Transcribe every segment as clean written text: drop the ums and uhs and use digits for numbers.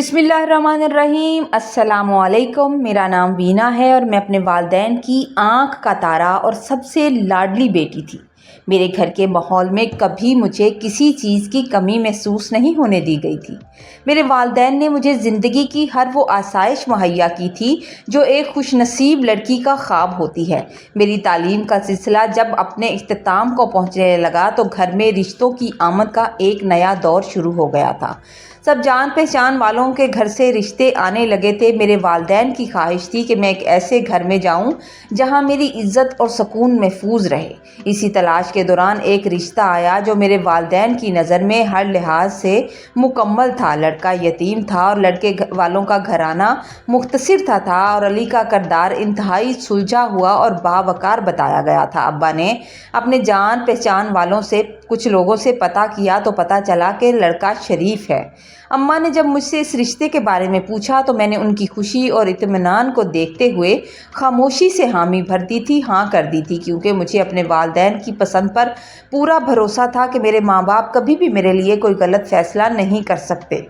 बिस्मिल्लाहिर्रहमानिर्रहीम। अस्सलाम वालेकुम। मेरा नाम वीना है और मैं अपने वालिदैन की आँख का तारा और सबसे लाडली बेटी थी। मेरे घर के माहौल में कभी मुझे किसी चीज़ की कमी महसूस नहीं होने दी गई थी। मेरे वालिदैन ने मुझे ज़िंदगी की हर वो आसाइश मुहैया की थी जो एक खुशनसीब लड़की का ख्वाब होती है। मेरी तालीम का सिलसिला जब अपने इख्तिताम को पहुँचने लगा तो घर में रिश्तों की आमद का एक नया दौर शुरू हो गया था। सब जान पहचान वालों के घर से रिश्ते आने लगे थे। मेरे वालिदैन की ख्वाहिश थी कि मैं एक ऐसे घर में जाऊं जहां मेरी इज़्ज़त और सुकून महफूज रहे। इसी तलाश के दौरान एक रिश्ता आया जो मेरे वालिदैन की नज़र में हर लिहाज से मुकम्मल था। लड़का यतीम था और लड़के वालों का घराना मुख्तसर था और अली का किरदार इंतहाई सुलझा हुआ और बावकार बताया गया था। अब्बा ने अपने जान पहचान वालों से कुछ लोगों से पता किया तो पता चला कि लड़का शरीफ है। अम्मा ने जब मुझसे इस रिश्ते के बारे में पूछा तो मैंने उनकी खुशी और इत्मीनान को देखते हुए खामोशी से हामी भर दी थी, हाँ कर दी थी, क्योंकि मुझे अपने वालिदैन की पसंद पर पूरा भरोसा था कि मेरे माँ बाप कभी भी मेरे लिए कोई गलत फैसला नहीं कर सकते।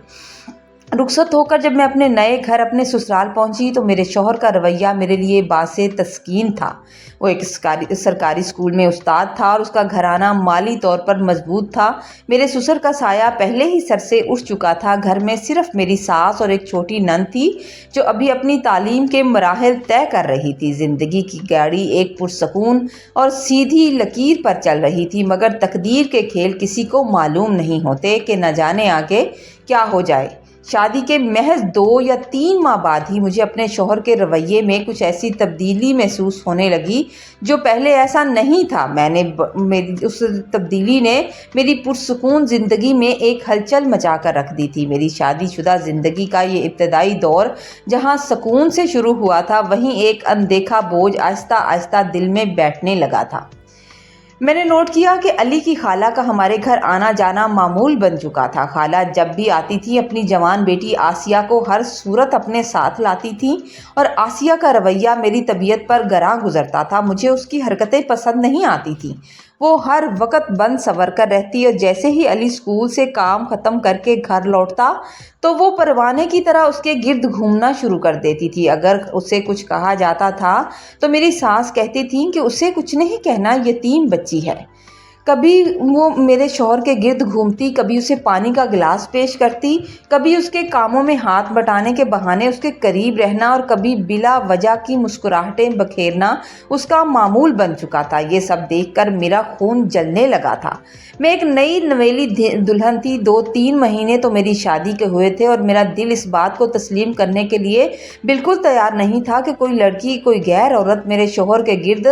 रुखसत होकर जब मैं अपने नए घर अपने ससुराल पहुंची तो मेरे शौहर का रवैया मेरे लिए बासे तस्कीन था। वो एक सरकारी स्कूल में उस्ताद था और उसका घराना माली तौर पर मजबूत था। मेरे ससुर का साया पहले ही सर से उठ चुका था। घर में सिर्फ मेरी सास और एक छोटी नंद थी जो अभी अपनी तालीम के मराहिल तय कर रही थी। ज़िंदगी की गाड़ी एक पुरसकून और सीधी लकीर पर चल रही थी, मगर तकदीर के खेल किसी को मालूम नहीं होते कि न जाने आगे क्या हो जाए। शादी के महज 2 या 3 माह बाद ही मुझे अपने शौहर के रवैये में कुछ ऐसी तब्दीली महसूस होने लगी जो पहले ऐसा नहीं था। मेरी उस तब्दीली ने मेरी पुरसुकून ज़िंदगी में एक हलचल मचा कर रख दी थी। मेरी शादीशुदा ज़िंदगी का ये इब्तदाई दौर जहाँ सुकून से शुरू हुआ था, वहीं एक अनदेखा बोझ आहिस्ता आहिस्ता दिल में बैठने लगा था। मैंने नोट किया कि अली की खाला का हमारे घर आना जाना मामूल बन चुका था। खाला जब भी आती थी अपनी जवान बेटी आसिया को हर सूरत अपने साथ लाती थी और आसिया का रवैया मेरी तबीयत पर गरां गुजरता था। मुझे उसकी हरकतें पसंद नहीं आती थी। वो हर वक्त बंद सवर कर रहती और जैसे ही अली स्कूल से काम ख़त्म करके घर लौटता तो वो परवाने की तरह उसके गिर्द घूमना शुरू कर देती थी। अगर उसे कुछ कहा जाता था तो मेरी सास कहती थी कि उसे कुछ नहीं कहना, यतीम बच्ची है। कभी वो मेरे शौहर के गिर्द घूमती, कभी उसे पानी का गिलास पेश करती, कभी उसके कामों में हाथ बटाने के बहाने उसके करीब रहना और कभी बिला वजह की मुस्कुराहटें बखेरना उसका मामूल बन चुका था। ये सब देखकर मेरा खून जलने लगा था। मैं एक नई नवेली दुल्हन थी। 2-3 महीने तो मेरी शादी के हुए थे और मेरा दिल इस बात को तस्लीम करने के लिए बिल्कुल तैयार नहीं था कि कोई लड़की, कोई गैर औरत मेरे शौहर के गिर्द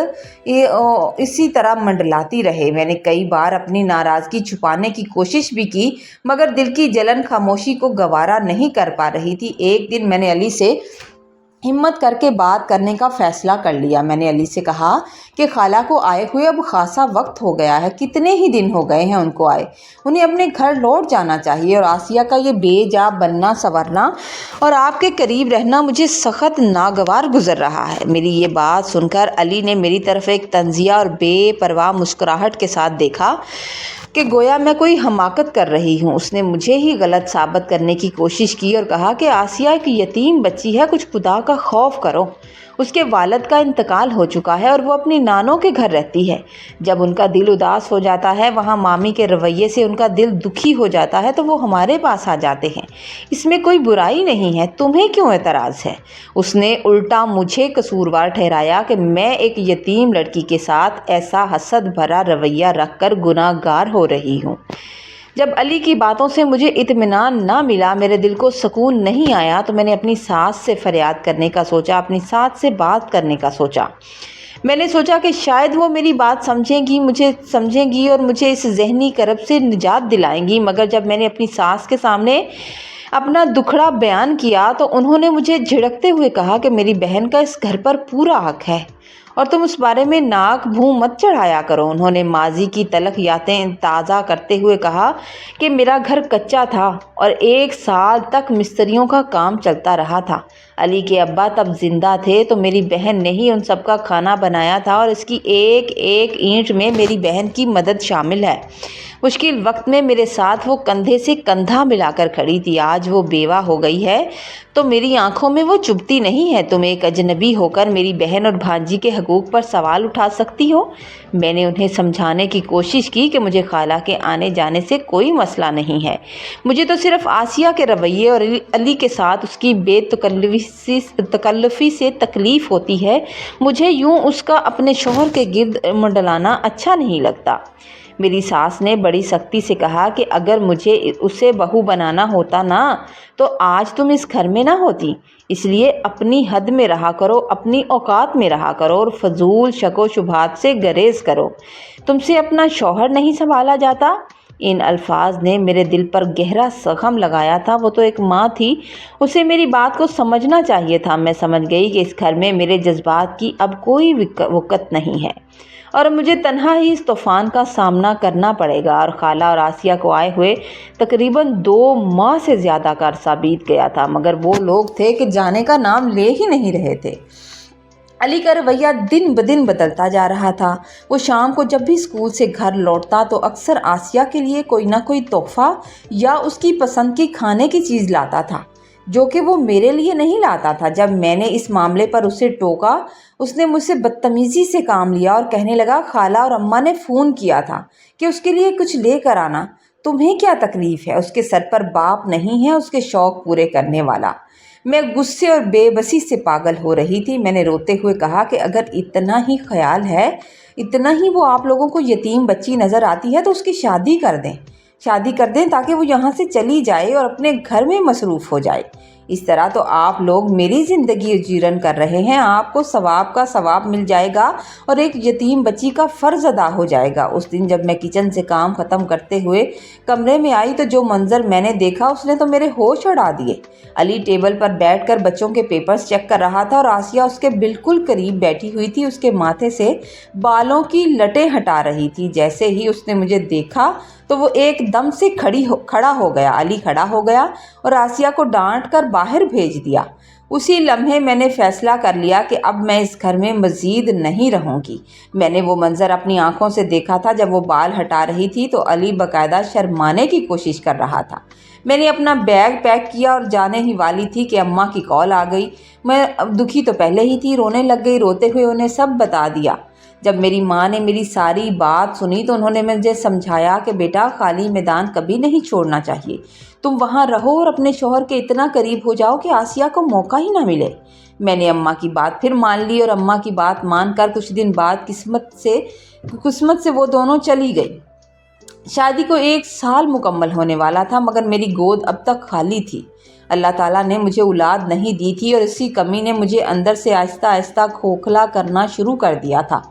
इसी तरह मंडलाती रहे। मैंने कई बार अपनी नाराज़गी छुपाने की कोशिश भी की, मगर दिल की जलन खामोशी को गवारा नहीं कर पा रही थी। एक दिन मैंने अली से हिम्मत करके बात करने का फ़ैसला कर लिया। मैंने अली से कहा कि खाला को आए हुए अब खासा वक्त हो गया है, कितने ही दिन हो गए हैं उनको आए, उन्हें अपने घर लौट जाना चाहिए और आसिया का ये बेजा बनना संवरना और आपके करीब रहना मुझे सख्त नागवार गुजर रहा है। मेरी ये बात सुनकर अली ने मेरी तरफ एक तंजिया और बेपरवाह मुस्कुराहट के साथ देखा कि गोया मैं कोई हमाकत कर रही हूँ। उसने मुझे ही गलत साबित करने की कोशिश की और कहा कि आसिया एक यतीम बच्ची है, कुछ खुदा का खौफ करो। उसके वालिद का इंतकाल हो चुका है और वो अपनी नानों के घर रहती है। जब उनका दिल उदास हो जाता है, वहाँ मामी के रवैये से उनका दिल दुखी हो जाता है, तो वो हमारे पास आ जाते हैं। इसमें कोई बुराई नहीं है, तुम्हें क्यों एतराज़ है? उसने उल्टा मुझे कसूरवार ठहराया कि मैं एक यतीम लड़की के साथ ऐसा हसद भरा रवैया रखकर गुनाहगार हो रही हूँ। जब अली की बातों से मुझे इत्मीनान ना मिला, मेरे दिल को सुकून नहीं आया, तो मैंने अपनी सास से फरियाद करने का सोचा, अपनी सास से बात करने का सोचा। मैंने सोचा कि शायद वो मेरी बात समझेंगी और मुझे इस जहनी करब से निजात दिलाएंगी। मगर जब मैंने अपनी सास के सामने अपना दुखड़ा बयान किया तो उन्होंने मुझे झिड़कते हुए कहा कि मेरी बहन का इस घर पर पूरा हक है और तुम उस बारे में नाक भूं मत चढ़ाया करो। उन्होंने माजी की तलख यादें ताज़ा करते हुए कहा कि मेरा घर कच्चा था और 1 साल तक मिस्त्रियों का काम चलता रहा था। अली के अब्बा तब जिंदा थे तो मेरी बहन ने ही उन सब का खाना बनाया था और इसकी एक एक ईंट में मेरी बहन की मदद शामिल है। मुश्किल वक्त में मेरे साथ वो कंधे से कंधा मिलाकर खड़ी थी। आज वो बेवा हो गई है तो मेरी आंखों में वो चुभती नहीं है। तुम एक अजनबी होकर मेरी बहन और भांजी के हकूक़ पर सवाल उठा सकती हो। मैंने उन्हें समझाने की कोशिश की कि मुझे खाला के आने जाने से कोई मसला नहीं है, मुझे तो सिर्फ आसिया के रवैये और अली के साथ उसकी बेतकल्लुफ़ी से तकलीफ़ होती है। मुझे यूँ उसका अपने शौहर के गिर्द मंडलाना अच्छा नहीं लगता। मेरी सास ने बड़ी सख्ती से कहा कि अगर मुझे उसे बहू बनाना होता ना तो आज तुम इस घर में ना होती, इसलिए अपनी हद में रहा करो, अपनी औकात में रहा करो और फजूल शको शुबहात से गरेज करो। तुमसे अपना शौहर नहीं संभाला जाता। इन अल्फाज ने मेरे दिल पर गहरा जख्म लगाया था। वो तो एक माँ थी, उसे मेरी बात को समझना चाहिए था। मैं समझ गई कि इस घर में मेरे जज्बात की अब कोई वक़्त नहीं है और मुझे तन्हा ही इस तूफ़ान का सामना करना पड़ेगा। और खाला और आसिया को आए हुए तकरीबन 2 माह से ज़्यादा का अरसा बीत गया था, मगर वो लोग थे कि जाने का नाम ले ही नहीं रहे थे। अली का रवैया दिन ब दिन बदलता जा रहा था। वो शाम को जब भी स्कूल से घर लौटता तो अक्सर आसिया के लिए कोई ना कोई तोहफ़ा या उसकी पसंद की खाने की चीज़ लाता था, जो कि वो मेरे लिए नहीं लाता था। जब मैंने इस मामले पर उसे टोका, उसने मुझसे बदतमीज़ी से काम लिया और कहने लगा, खाला और अम्मा ने फ़ोन किया था कि उसके लिए कुछ लेकर आना, तुम्हें क्या तकलीफ़ है? उसके सर पर बाप नहीं है उसके शौक़ पूरे करने वाला। मैं गुस्से और बेबसी से पागल हो रही थी। मैंने रोते हुए कहा कि अगर इतना ही ख्याल है, इतना ही वो आप लोगों को यतीम बच्ची नज़र आती है तो उसकी शादी कर दें ताकि वो यहाँ से चली जाए और अपने घर में मसरूफ़ हो जाए। इस तरह तो आप लोग मेरी ज़िंदगी जीरन कर रहे हैं। आपको सवाब का सवाब मिल जाएगा और एक यतीम बच्ची का फ़र्ज़ अदा हो जाएगा। उस दिन जब मैं किचन से काम ख़त्म करते हुए कमरे में आई तो जो मंज़र मैंने देखा उसने तो मेरे होश उड़ा दिए। अली टेबल पर बैठकर बच्चों के पेपर्स चेक कर रहा था और आसिया उसके बिल्कुल करीब बैठी हुई थी, उसके माथे से बालों की लटें हटा रही थी। जैसे ही उसने मुझे देखा तो वो एकदम से खड़ा हो गया। अली खड़ा हो गया और आसिया को डांट कर बाहर भेज दिया। उसी लम्हे मैंने फ़ैसला कर लिया कि अब मैं इस घर में मज़ीद नहीं रहूँगी। मैंने वो मंज़र अपनी आंखों से देखा था जब वो बाल हटा रही थी तो अली बाकायदा शर्माने की कोशिश कर रहा था। मैंने अपना बैग पैक किया और जाने ही वाली थी कि अम्मा की कॉल आ गई। मैं अब दुखी तो पहले ही थी, रोने लग गई। रोते हुए उन्हें सब बता दिया। जब मेरी माँ ने मेरी सारी बात सुनी तो उन्होंने मुझे समझाया कि बेटा, खाली मैदान कभी नहीं छोड़ना चाहिए। तुम वहाँ रहो और अपने शौहर के इतना करीब हो जाओ कि आसिया को मौका ही ना मिले। मैंने अम्मा की बात फिर मान ली और अम्मा की बात मानकर कुछ दिन बाद किस्मत से वो दोनों चली गई। शादी को 1 साल मुकम्मल होने वाला था, मगर मेरी गोद अब तक खाली थी। अल्लाह ताला ने मुझे औलाद नहीं दी थी और इसी कमी ने मुझे अंदर से आहिस्ता आहिस्ता खोखला करना शुरू कर दिया था।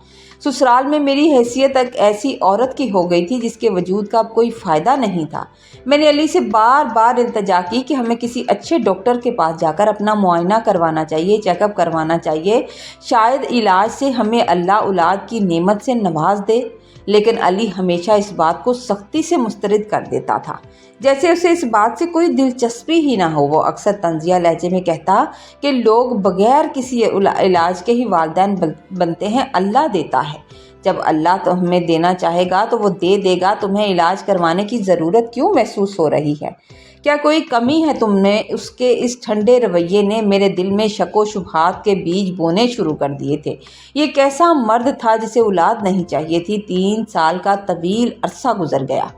ससुराल में मेरी हैसियत एक ऐसी औरत की हो गई थी जिसके वजूद का अब कोई फ़ायदा नहीं था। मैंने अली से बार बार इल्तजा की कि हमें किसी अच्छे डॉक्टर के पास जाकर अपना मुआयना करवाना चाहिए, चेकअप करवाना चाहिए। शायद इलाज से हमें अल्लाह औलाद की नेमत से नवाज दे। लेकिन अली हमेशा इस बात को सख्ती से मुस्तरद कर देता था, जैसे उसे इस बात से कोई दिलचस्पी ही ना हो। वो अक्सर तंजिया लहजे में कहता कि लोग बगैर किसी इलाज के ही वालिदैन बनते हैं, अल्लाह देता है। जब अल्लाह तो हमें देना चाहेगा तो वो दे देगा। तुम्हें इलाज करवाने की ज़रूरत क्यों महसूस हो रही है? क्या कोई कमी है तुमने? उसके इस ठंडे रवैये ने मेरे दिल में शको शुबहात के बीज बोने शुरू कर दिए थे। ये कैसा मर्द था जिसे औलाद नहीं चाहिए थी? 3 साल का तवील अरसा गुजर गया,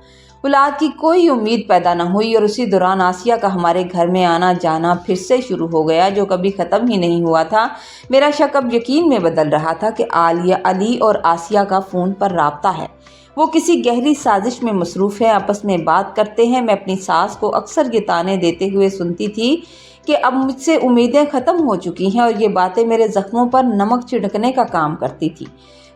औलाद की कोई उम्मीद पैदा न हुई और उसी दौरान आसिया का हमारे घर में आना जाना फिर से शुरू हो गया, जो कभी ख़त्म ही नहीं हुआ था। मेरा शक अब यकीन में बदल रहा था कि अली और आसिया का फ़ोन पर राब्ता है। वो किसी गहरी साजिश में मसरूफ़ है, आपस में बात करते हैं। मैं अपनी सास को अक्सर ये ताने देते हुए सुनती थी कि अब मुझसे उम्मीदें ख़त्म हो चुकी हैं और ये बातें मेरे ज़ख्मों पर नमक छिड़कने का काम करती थी।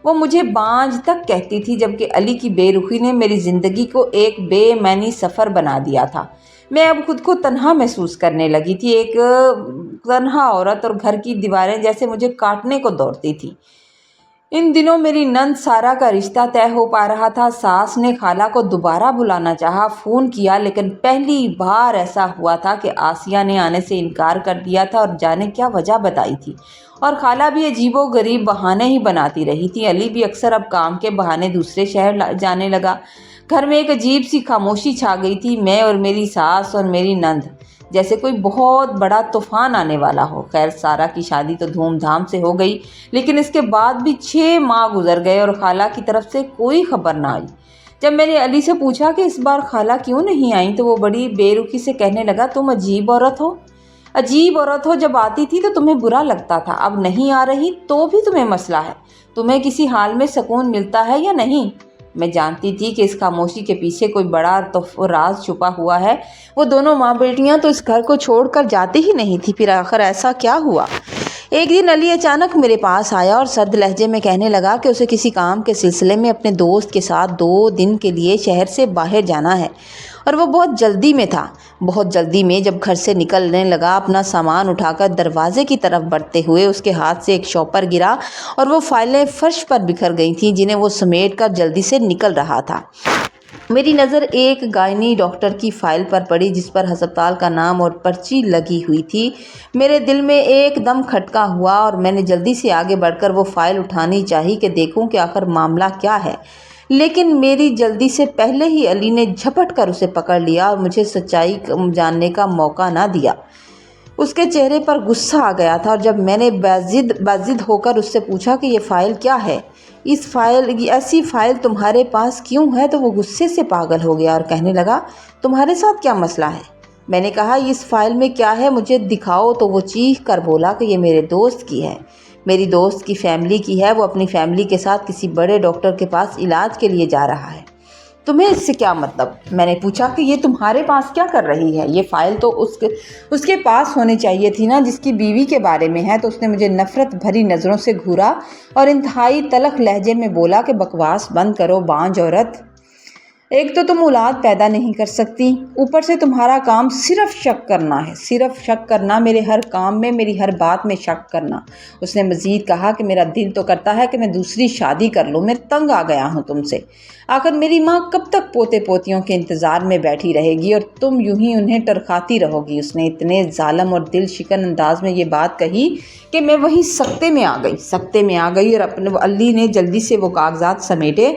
वो मुझे बांझ तक कहती थी, जबकि अली की बेरुखी ने मेरी ज़िंदगी को एक बेमैनी सफ़र बना दिया था। मैं अब खुद को तन्हा महसूस करने लगी थी, एक तन्हा औरत, और घर की दीवारें जैसे मुझे काटने को दौड़ती थी। इन दिनों मेरी नंद सारा का रिश्ता तय हो पा रहा था। सास ने खाला को दोबारा बुलाना चाहा, फ़ोन किया, लेकिन पहली बार ऐसा हुआ था कि आसिया ने आने से इनकार कर दिया था और जाने क्या वजह बताई थी। और खाला भी अजीबोगरीब बहाने ही बनाती रही थी। अली भी अक्सर अब काम के बहाने दूसरे शहर जाने लगा। घर में एक अजीब सी खामोशी छा गई थी। मैं और मेरी सास और मेरी नंद, जैसे कोई बहुत बड़ा तूफान आने वाला हो। खैर, सारा की शादी तो धूमधाम से हो गई, लेकिन इसके बाद भी 6 माह गुजर गए और खाला की तरफ से कोई खबर ना आई। जब मैंने अली से पूछा कि इस बार खाला क्यों नहीं आई, तो वो बड़ी बेरुखी से कहने लगा, तुम अजीब औरत हो। अजीब औरत हो, जब आती थी तो तुम्हें बुरा लगता था, अब नहीं आ रही तो भी तुम्हें मसला है। तुम्हें किसी हाल में सुकून मिलता है या नहीं? मैं जानती थी कि इस खामोशी के पीछे कोई बड़ा तो राज छुपा हुआ है। वो दोनों माँ बेटियाँ तो इस घर को छोड़कर जाती ही नहीं थी। फिर आखिर ऐसा क्या हुआ? एक दिन अली अचानक मेरे पास आया और सर्द लहजे में कहने लगा कि उसे किसी काम के सिलसिले में अपने दोस्त के साथ 2 दिन के लिए शहर से बाहर जाना है और वो बहुत जल्दी में था। बहुत जल्दी में जब घर से निकलने लगा, अपना सामान उठाकर दरवाजे की तरफ बढ़ते हुए उसके हाथ से एक शॉपर गिरा और वो फाइलें फर्श पर बिखर गई थीं, जिन्हें वो समेट कर जल्दी से निकल रहा था। मेरी नज़र एक गायनी डॉक्टर की फ़ाइल पर पड़ी, जिस पर अस्पताल का नाम और पर्ची लगी हुई थी। मेरे दिल में एकदम खटका हुआ और मैंने जल्दी से आगे बढ़कर वो फ़ाइल उठानी चाहिए कि देखूं कि आखिर मामला क्या है। लेकिन मेरी जल्दी से पहले ही अली ने झपट कर उसे पकड़ लिया और मुझे सच्चाई जानने का मौका ना दिया। उसके चेहरे पर गुस्सा आ गया था और जब मैंने बाजिद होकर उससे पूछा कि ये फ़ाइल क्या है, ऐसी फ़ाइल तुम्हारे पास क्यों है, तो वो गुस्से से पागल हो गया और कहने लगा, तुम्हारे साथ क्या मसला है? मैंने कहा, इस फ़ाइल में क्या है मुझे दिखाओ। तो वो चीख कर बोला कि ये मेरे दोस्त की है, मेरी दोस्त की फैमिली की है। वो अपनी फैमिली के साथ किसी बड़े डॉक्टर के पास इलाज के लिए जा रहा है। तुम्हें इससे क्या मतलब? मैंने पूछा कि ये तुम्हारे पास क्या कर रही है? ये फ़ाइल तो उसके पास होनी चाहिए थी ना, जिसकी बीवी के बारे में है। तो उसने मुझे नफ़रत भरी नज़रों से घूरा और इंतहाई तलख लहजे में बोला कि बकवास बंद करो बांझ औरत। एक तो तुम औलाद पैदा नहीं कर सकती, ऊपर से तुम्हारा काम सिर्फ शक करना है, सिर्फ शक करना, मेरे हर काम में, मेरी हर बात में शक करना। उसने मज़ीद कहा कि मेरा दिल तो करता है कि मैं दूसरी शादी कर लूँ, मैं तंग आ गया हूँ तुमसे। आखिर मेरी माँ कब तक पोते पोतियों के इंतज़ार में बैठी रहेगी और तुम यूं ही उन्हें टरखाती रहोगी। उसने इतने जालम और दिल शिकन अंदाज में ये बात कही कि मैं वहीं सख्ते में आ गई और अपने अली ने जल्दी से वो कागजात समेटे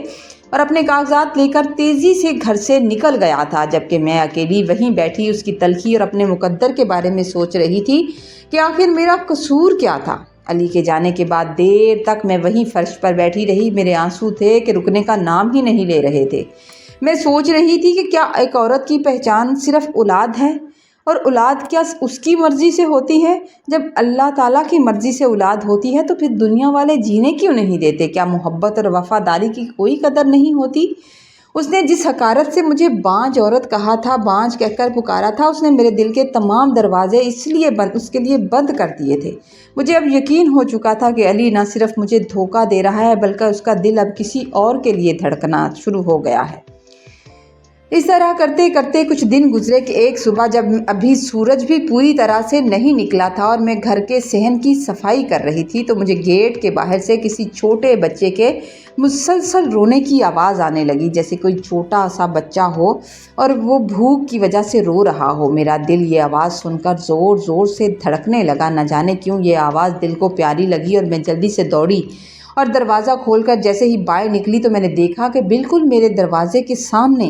और अपने कागजात लेकर तेज़ी से घर से निकल गया था, जबकि मैं अकेली वहीं बैठी उसकी तलखी और अपने मुकद्दर के बारे में सोच रही थी कि आखिर मेरा कसूर क्या था। अली के जाने के बाद देर तक मैं वहीं फर्श पर बैठी रही। मेरे आंसू थे कि रुकने का नाम ही नहीं ले रहे थे। मैं सोच रही थी कि क्या एक औरत की पहचान सिर्फ औलाद है, और औलाद क्या उसकी मर्ज़ी से होती है? जब अल्लाह ताला की मर्ज़ी से औलाद होती है तो फिर दुनिया वाले जीने क्यों नहीं देते? क्या मोहब्बत और वफ़ादारी की कोई कदर नहीं होती? उसने जिस हकारत से मुझे बांझ औरत कहा था, बांझ कहकर पुकारा था, उसने मेरे दिल के तमाम दरवाजे उसके लिए बंद कर दिए थे। मुझे अब यकीन हो चुका था कि अली न सिर्फ मुझे धोखा दे रहा है, बल्कि उसका दिल अब किसी और के लिए धड़कना शुरू हो गया है। इस तरह करते करते कुछ दिन गुजरे कि एक सुबह, जब अभी सूरज भी पूरी तरह से नहीं निकला था और मैं घर के सहन की सफाई कर रही थी, तो मुझे गेट के बाहर से किसी छोटे बच्चे के मुसलसल रोने की आवाज़ आने लगी, जैसे कोई छोटा सा बच्चा हो और वो भूख की वजह से रो रहा हो। मेरा दिल ये आवाज़ सुनकर ज़ोर ज़ोर से धड़कने लगा। न जाने क्यों ये आवाज़ दिल को प्यारी लगी और मैं जल्दी से दौड़ी और दरवाज़ा खोलकर जैसे ही बाहर निकली तो मैंने देखा कि बिल्कुल मेरे दरवाजे के सामने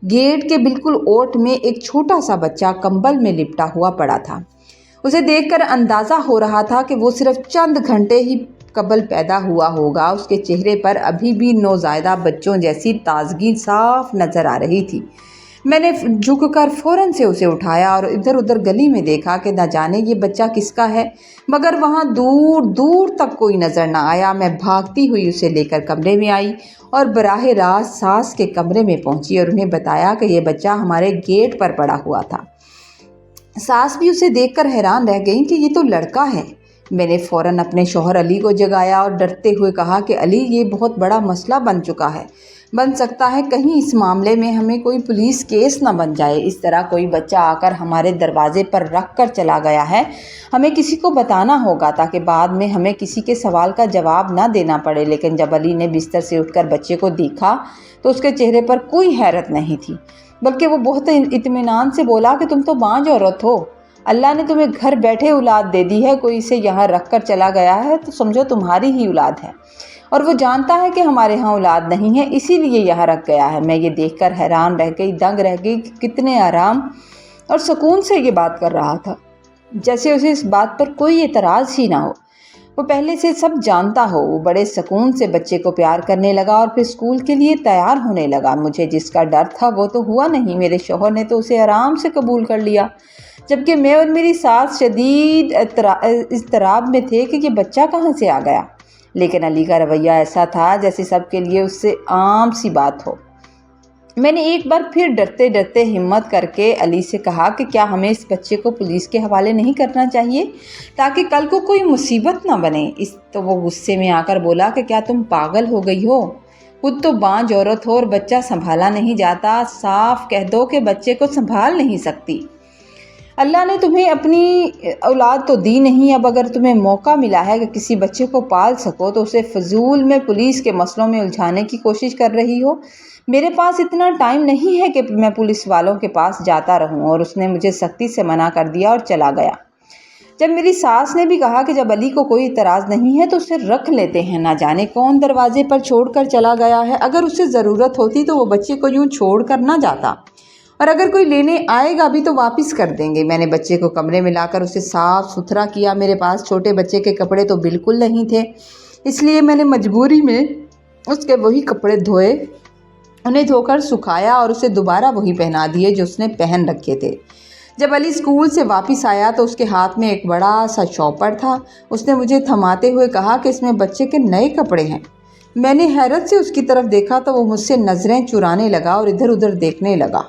गेट के बिल्कुल ओट में एक छोटा सा बच्चा कंबल में लिपटा हुआ पड़ा था। उसे देखकर अंदाज़ा हो रहा था कि वो सिर्फ चंद घंटे ही कबल पैदा हुआ होगा। उसके चेहरे पर अभी भी नौज़ायदा बच्चों जैसी ताजगी साफ नज़र आ रही थी। मैंने झुककर फ़ौरन से उसे उठाया और इधर उधर गली में देखा कि न जाने ये बच्चा किसका है, मगर वहाँ दूर दूर तक कोई नज़र न आया। मैं भागती हुई उसे लेकर कमरे में आई और बराह रास्त सास के कमरे में पहुँची और उन्हें बताया कि ये बच्चा हमारे गेट पर पड़ा हुआ था। सास भी उसे देखकर हैरान रह गई कि ये तो लड़का है। मैंने फ़ौरन अपने शौहर अली को जगाया और डरते हुए कहा कि अली, ये बहुत बड़ा मसला बन चुका है। بن سکتا ہے کہیں اس معاملے میں ہمیں کوئی پولیس کیس نہ بن جائے۔ اس طرح کوئی بچہ آ کر ہمارے دروازے پر رکھ کر چلا گیا ہے، ہمیں کسی کو بتانا ہوگا تاکہ بعد میں ہمیں کسی کے سوال کا جواب نہ دینا پڑے۔ لیکن جب علی نے بستر سے اٹھ کر بچے کو دیکھا تو اس کے چہرے پر کوئی حیرت نہیں تھی، بلکہ وہ بہت اطمینان سے بولا کہ تم تو بانجھ عورت ہو، اللہ نے تمہیں گھر بیٹھے اولاد دے دی ہے، کوئی اسے یہاں رکھ کر چلا گیا ہے تو سمجھو تمہاری ہی اولاد ہے، اور وہ جانتا ہے کہ ہمارے ہاں اولاد نہیں ہے اسی لیے یہاں رکھ گیا ہے۔ میں یہ دیکھ کر حیران رہ گئی، دنگ رہ گئی کہ کتنے آرام اور سکون سے یہ بات کر رہا تھا، جیسے اسے اس بات پر کوئی اعتراض ہی نہ ہو، وہ پہلے سے سب جانتا ہو۔ وہ بڑے سکون سے بچے کو پیار کرنے لگا اور پھر اسکول کے لیے تیار ہونے لگا۔ مجھے جس کا ڈر تھا وہ تو ہوا نہیں، میرے شوہر نے تو اسے آرام سے قبول کر لیا، جبکہ میں اور میری ساس شدید اضطراب میں تھے کہ یہ بچہ کہاں سے آ گیا۔ لیکن علی کا رویہ ایسا تھا جیسے سب کے لیے اس سے عام سی بات ہو۔ میں نے ایک بار پھر ڈرتے ڈرتے ہمت کر کے علی سے کہا کہ کیا ہمیں اس بچے کو پولیس کے حوالے نہیں کرنا چاہیے تاکہ کل کو کوئی مصیبت نہ بنے۔ تو وہ غصے میں آ کر بولا کہ کیا تم پاگل ہو گئی ہو، خود تو بانجھ عورت ہو اور بچہ سنبھالا نہیں جاتا، صاف کہہ دو کہ بچے کو سنبھال نہیں سکتی۔ اللہ نے تمہیں اپنی اولاد تو دی نہیں، اب اگر تمہیں موقع ملا ہے کہ کسی بچے کو پال سکو تو اسے فضول میں پولیس کے مسئلوں میں الجھانے کی کوشش کر رہی ہو۔ میرے پاس اتنا ٹائم نہیں ہے کہ میں پولیس والوں کے پاس جاتا رہوں، اور اس نے مجھے سختی سے منع کر دیا اور چلا گیا۔ جب میری ساس نے بھی کہا کہ جب علی کو کوئی اعتراض نہیں ہے تو اسے رکھ لیتے ہیں، نہ جانے کون دروازے پر چھوڑ کر چلا گیا ہے، اگر اسے ضرورت ہوتی تو وہ بچے کو یوں چھوڑ کر نہ جاتا، اور اگر کوئی لینے آئے گا بھی تو واپس کر دیں گے۔ میں نے بچے کو کمرے میں لا کر اسے صاف ستھرا کیا۔ میرے پاس چھوٹے بچے کے کپڑے تو بالکل نہیں تھے، اس لیے میں نے مجبوری میں اس کے وہی کپڑے دھوئے، انہیں دھو کر سکھایا اور اسے دوبارہ وہی پہنا دیے جو اس نے پہن رکھے تھے۔ جب علی اسکول سے واپس آیا تو اس کے ہاتھ میں ایک بڑا سا شاپر تھا۔ اس نے مجھے تھماتے ہوئے کہا کہ اس میں بچے کے نئے کپڑے ہیں۔ میں نے حیرت سے اس کی طرف دیکھا تو وہ مجھ سے نظریں چرانے لگا اور ادھر ادھر دیکھنے لگا۔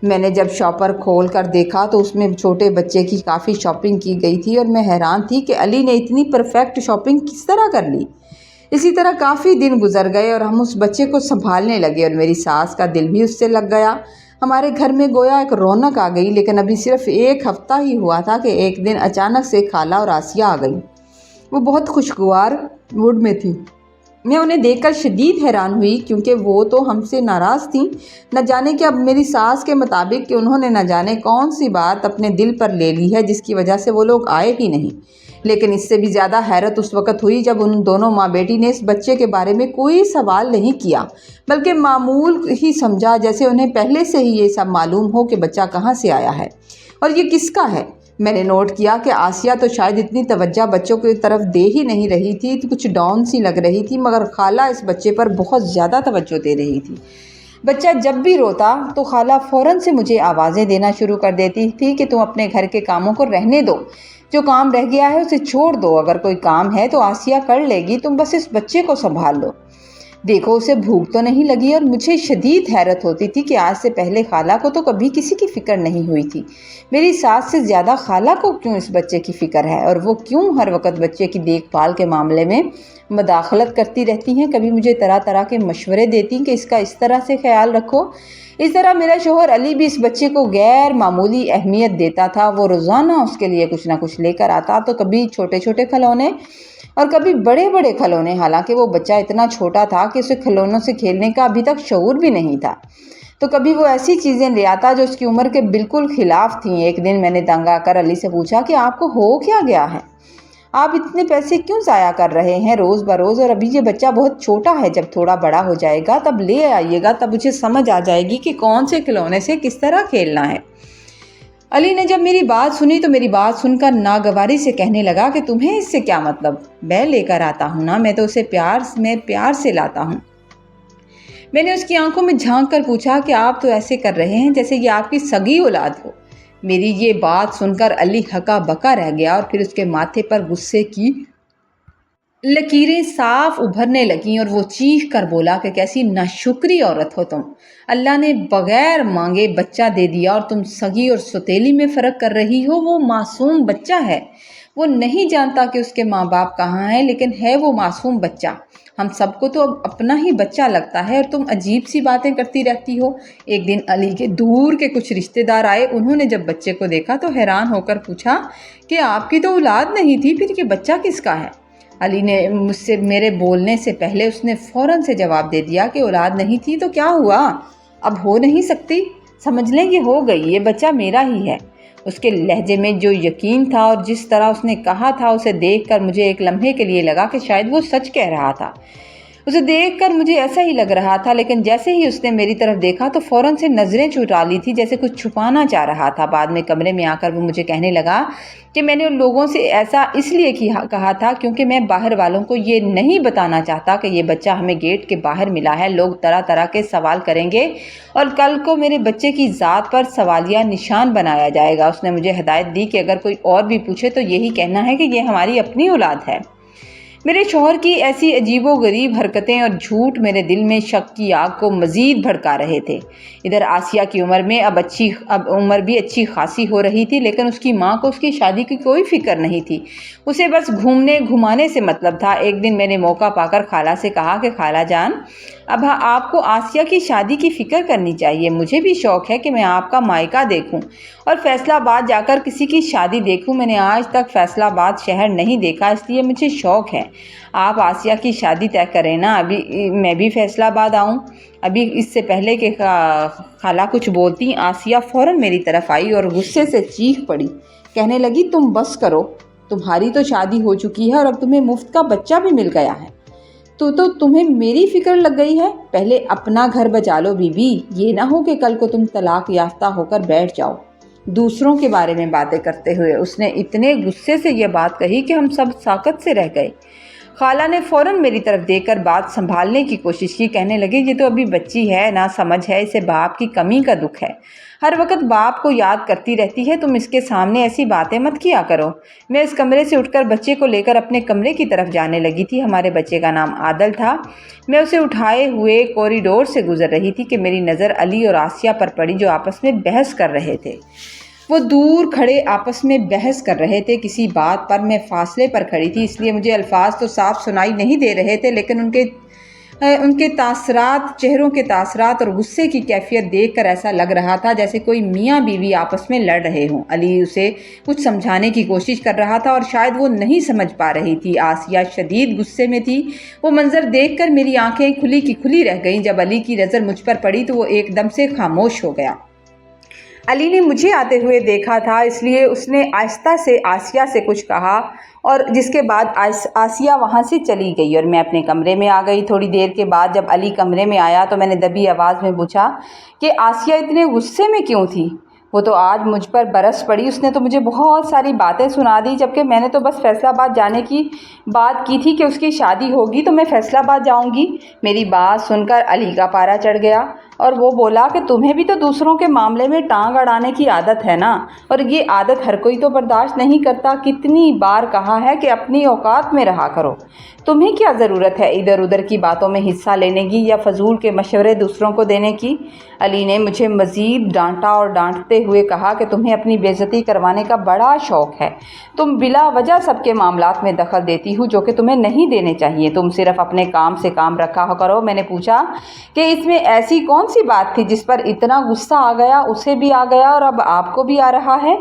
میں نے جب شاپر کھول کر دیکھا تو اس میں چھوٹے بچے کی کافی شاپنگ کی گئی تھی، اور میں حیران تھی کہ علی نے اتنی پرفیکٹ شاپنگ کس طرح کر لی۔ اسی طرح کافی دن گزر گئے اور ہم اس بچے کو سنبھالنے لگے، اور میری ساس کا دل بھی اس سے لگ گیا۔ ہمارے گھر میں گویا ایک رونق آ گئی۔ لیکن ابھی صرف ایک ہفتہ ہی ہوا تھا کہ ایک دن اچانک سے خالہ اور آسیہ آ گئیں۔ وہ بہت خوشگوار موڈ میں تھیں۔ میں انہیں دیکھ کر شدید حیران ہوئی کیونکہ وہ تو ہم سے ناراض تھیں، نہ جانے کہ اب میری ساس کے مطابق کہ انہوں نے نہ جانے کون سی بات اپنے دل پر لے لی ہے جس کی وجہ سے وہ لوگ آئے ہی نہیں۔ لیکن اس سے بھی زیادہ حیرت اس وقت ہوئی جب ان دونوں ماں بیٹی نے اس بچے کے بارے میں کوئی سوال نہیں کیا، بلکہ معمول ہی سمجھا، جیسے انہیں پہلے سے ہی یہ سب معلوم ہو کہ بچہ کہاں سے آیا ہے اور یہ کس کا ہے۔ میں نے نوٹ کیا کہ آسیہ تو شاید اتنی توجہ بچوں کی طرف دے ہی نہیں رہی تھی، تو کچھ ڈاؤن سی لگ رہی تھی، مگر خالہ اس بچے پر بہت زیادہ توجہ دے رہی تھی۔ بچہ جب بھی روتا تو خالہ فوراً سے مجھے آوازیں دینا شروع کر دیتی تھی کہ تم اپنے گھر کے کاموں کو رہنے دو، جو کام رہ گیا ہے اسے چھوڑ دو، اگر کوئی کام ہے تو آسیہ کر لے گی، تم بس اس بچے کو سنبھال لو، دیکھو اسے بھوک تو نہیں لگی۔ اور مجھے شدید حیرت ہوتی تھی کہ آج سے پہلے خالہ کو تو کبھی کسی کی فکر نہیں ہوئی تھی، میری ساس سے زیادہ خالہ کو کیوں اس بچے کی فکر ہے، اور وہ کیوں ہر وقت بچے کی دیکھ بھال کے معاملے میں مداخلت کرتی رہتی ہیں، کبھی مجھے طرح طرح کے مشورے دیتی کہ اس کا اس طرح سے خیال رکھو۔ اس طرح میرا شوہر علی بھی اس بچے کو غیر معمولی اہمیت دیتا تھا۔ وہ روزانہ اس کے لیے کچھ نہ کچھ لے کر آتا، تو کبھی چھوٹے چھوٹے کھلونے اور کبھی بڑے بڑے کھلونے، حالانکہ وہ بچہ اتنا چھوٹا تھا کہ اسے کھلونوں سے کھیلنے کا ابھی تک شعور بھی نہیں تھا۔ تو کبھی وہ ایسی چیزیں لے آتا جو اس کی عمر کے بالکل خلاف تھیں۔ ایک دن میں نے تنگ آ کر علی سے پوچھا کہ آپ کو ہو کیا گیا ہے، آپ اتنے پیسے کیوں ضائع کر رہے ہیں روز بروز، اور ابھی یہ بچہ بہت چھوٹا ہے، جب تھوڑا بڑا ہو جائے گا تب لے آئیے گا، تب مجھے سمجھ آ جائے گی کہ کون سے کھلونے سے کس طرح کھیلنا ہے۔ علی نے جب میری بات سنی تو میری بات سن کر ناگواری سے کہنے لگا کہ تمہیں اس سے کیا مطلب، میں لے کر آتا ہوں نا، میں تو اسے پیار سے لاتا ہوں۔ میں نے اس کی آنکھوں میں جھانک کر پوچھا کہ آپ تو ایسے کر رہے ہیں جیسے یہ آپ کی سگی اولاد ہو۔ میری یہ بات سن کر علی ہکا بکا رہ گیا اور پھر اس کے ماتھے پر غصے کی लकीरें साफ उभरने लगीं और वो चीख कर बोला कि कैसी नाशुक्री औरत हो तुम। अल्लाह ने बगैर मांगे बच्चा दे दिया और तुम सगी और सौतेली में फ़र्क कर रही हो। वो मासूम बच्चा है, वो नहीं जानता कि उसके माँ बाप कहाँ हैं, लेकिन है वो मासूम बच्चा। हम सबको तो अब अपना ही बच्चा लगता है और तुम अजीब सी बातें करती रहती हो। एक दिन अली के दूर के कुछ रिश्तेदार आए। उन्होंने जब बच्चे को देखा तो हैरान होकर पूछा कि आपकी तो औलाद नहीं थी, फिर ये बच्चा किसका है? अली ने मुझसे मेरे बोलने से पहले उसने फ़ौरन से जवाब दे दिया कि औलाद नहीं थी तो क्या हुआ, अब हो नहीं सकती, समझ लें कि हो गई, ये बच्चा मेरा ही है। उसके लहजे में जो यकीन था और जिस तरह उसने कहा था, उसे देखकर मुझे एक लम्हे के लिए लगा कि शायद वो सच कह रहा था। उसे देखकर मुझे ऐसा ही लग रहा था, लेकिन जैसे ही उसने मेरी तरफ देखा तो फ़ौरन से नज़रें चुरा ली थी, जैसे कुछ छुपाना चाह रहा था। बाद में कमरे में आकर वो मुझे कहने लगा कि मैंने उन लोगों से ऐसा इसलिए कहा था क्योंकि मैं बाहर वालों को ये नहीं बताना चाहता कि ये बच्चा हमें गेट के बाहर मिला है। लोग तरह तरह के सवाल करेंगे और कल को मेरे बच्चे की ज़ात पर सवालिया निशान बनाया जाएगा। उसने मुझे हिदायत दी कि अगर कोई और भी पूछे तो यही कहना है कि ये हमारी अपनी औलाद है। मेरे शौहर की ऐसी अजीबोगरीब हरकतें और झूठ मेरे दिल में शक की आग को मज़ीद भड़का रहे थे। इधर आसिया की उम्र में अब उम्र भी अच्छी खासी हो रही थी, लेकिन उसकी माँ को उसकी शादी की कोई फिक्र नहीं थी। उसे बस घूमने घुमाने से मतलब था। एक दिन मैंने मौका पाकर खाला से कहा कि खाला जान, अब आपको आसिया की शादी की फ़िक्र करनी चाहिए। मुझे भी शौक़ है कि मैं आपका मायका देखूं और फैसलाबाद जाकर किसी की शादी देखूं। मैंने आज तक फैसलाबाद शहर नहीं देखा, इसलिए मुझे शौक़ है। आप आसिया की शादी तय करें ना, अभी मैं भी फैसलाबाद आऊं। अभी इससे पहले कि खाला कुछ बोलती, आसिया फ़ौरन मेरी तरफ आई और गुस्से से चीख पड़ी। कहने लगी, तुम बस करो, तुम्हारी तो शादी हो चुकी है और अब तुम्हें मुफ्त का बच्चा भी मिल गया है, तो तुम्हें मेरी फिक्र लग गई है। पहले अपना घर बचा लो बीबी, ये ना हो कि कल को तुम तलाक याफ्ता होकर बैठ जाओ। दूसरों के बारे में बातें करते हुए उसने इतने गुस्से से यह बात कही कि हम सब साकत से रह गए। खाला ने फ़ौरन मेरी तरफ देखकर बात संभालने की कोशिश की। कहने लगे, ये तो अभी बच्ची है, ना समझ है, इसे बाप की कमी का दुख है, हर वक्त बाप को याद करती रहती है। तुम इसके सामने ऐसी बातें मत किया करो। मैं इस कमरे से उठकर बच्चे को लेकर अपने कमरे की तरफ जाने लगी थी। हमारे बच्चे का नाम आदल था। मैं उसे उठाए हुए कॉरिडोर से गुजर रही थी कि मेरी नज़र अली और आसिया पर पड़ी, जो आपस में बहस कर रहे थे। वो दूर खड़े आपस में बहस कर रहे थे किसी बात पर। मैं फासले पर खड़ी थी, इसलिए मुझे अल्फाज तो साफ सुनाई नहीं दे रहे थे, लेकिन उनके तासरात, चेहरों के तासरात और गुस्से की कैफियत देखकर ऐसा लग रहा था जैसे कोई मियाँ बीवी आपस में लड़ रहे हों। अली उसे कुछ समझाने की कोशिश कर रहा था और शायद वो नहीं समझ पा रही थी। आसिया शदीद गुस्से में थी। वो मंजर देखकर मेरी आंखें खुली की खुली रह गईं। जब अली की नज़र मुझ पर पड़ी तो वो एकदम से खामोश हो गया। अली ने मुझे आते हुए देखा था, इसलिए उसने आहिस्ता से आसिया से कुछ कहा और जिसके बाद आसिया वहाँ से चली गई और मैं अपने कमरे में आ गई। थोड़ी देर के बाद जब अली कमरे में आया तो मैंने दबी आवाज़ में पूछा कि आसिया इतने गुस्से में क्यों थी? वो तो आज मुझ पर बरस पड़ी। उसने तो मुझे बहुत सारी बातें सुना दी, जबकि मैंने तो बस फैसलाबाद जाने की बात की थी कि उसकी शादी होगी तो मैं फैसलाबाद जाऊंगी। मेरी बात सुनकर अली का पारा चढ़ गया और वो बोला कि तुम्हें भी तो दूसरों के मामले में टांग अड़ाने की आदत है ना, और ये आदत हर कोई तो बर्दाश्त नहीं करता। कितनी बार कहा है कि अपनी औकात में रहा करो। तुम्हें क्या ज़रूरत है इधर उधर की बातों में हिस्सा लेने की या फजूल के मशवरे दूसरों को देने की? अली ने मुझे मज़ीद डांटा और डांटते हुए कहा कि तुम्हें अपनी बेइज्जती करवाने का बड़ा शौक़ है। तुम बिला वजह सबके मामलात में दखल देती हो, जो कि तुम्हें नहीं देने चाहिए। तुम सिर्फ अपने काम से काम रखा करो। मैंने पूछा कि इसमें ऐसी कौन सी बात थी जिस पर इतना गुस्सा आ गया? उसे भी आ गया और अब आपको भी आ रहा है।